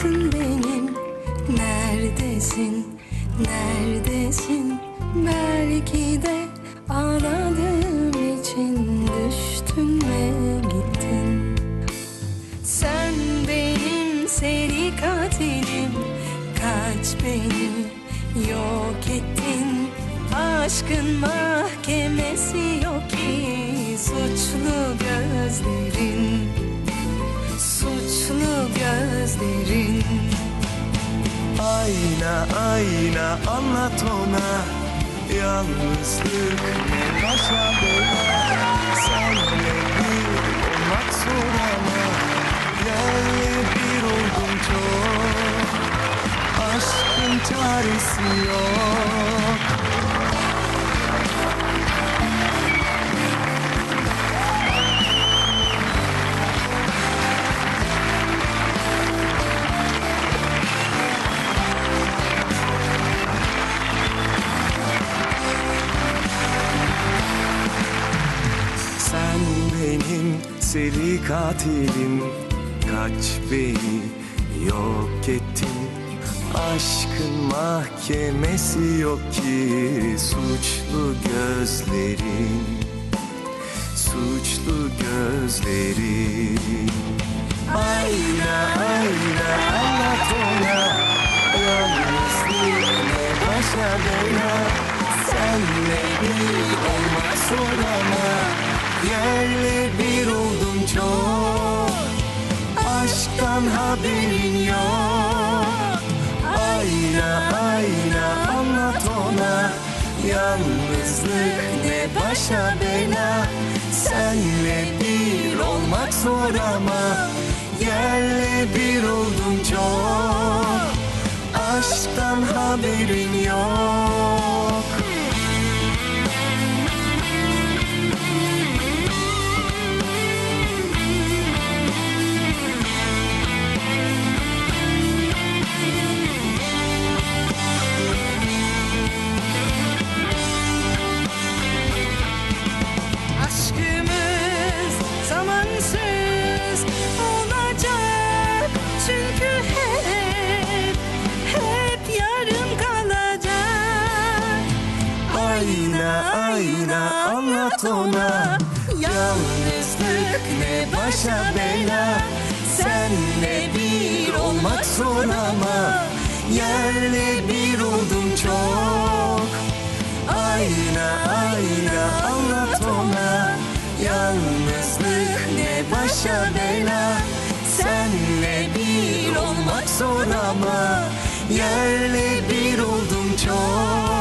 Varsın benim, neredesin, neredesin? Belki de ağladığım için düştün ve gittin. Sen benim seri katilim, kaç beni yok ettin. Aşkın mahkemesi yok ki, suçlu gözlerin, suçlu gözlerin. Ayna ayna anlat ona, yalnızlık ne başa bela. Senle bir olmak zor ama yerle bir oldum çok. Aşkın çaresi yok. Sen benim seri katilim, kaç beni yok ettin. Aşkın mahkemesi yok ki, suçlu gözlerin, suçlu gözlerin. Ayna ayna anlat ona, yalnızlık ne başa bela. Senle bir olmak zor ama yerle bir oldum çok. Aşktan haberin yok. Ayna ayna anlat ona, yalnızlık ne başa bela. Senle bir olmak zor ama yerle bir oldum çok. Aşktan haberin yok. Aşkımız zamansız olacak, çünkü hep yarım kalacak. Ayna ayna anlat ona, yalnızlık ne başa bela. Senle bir olmak zor ama yerle bir oldum çok. Ayna ayna anlat ona, yalnızlık ne başa bela. Senle bir olmak zor ama yerle bir oldum çok.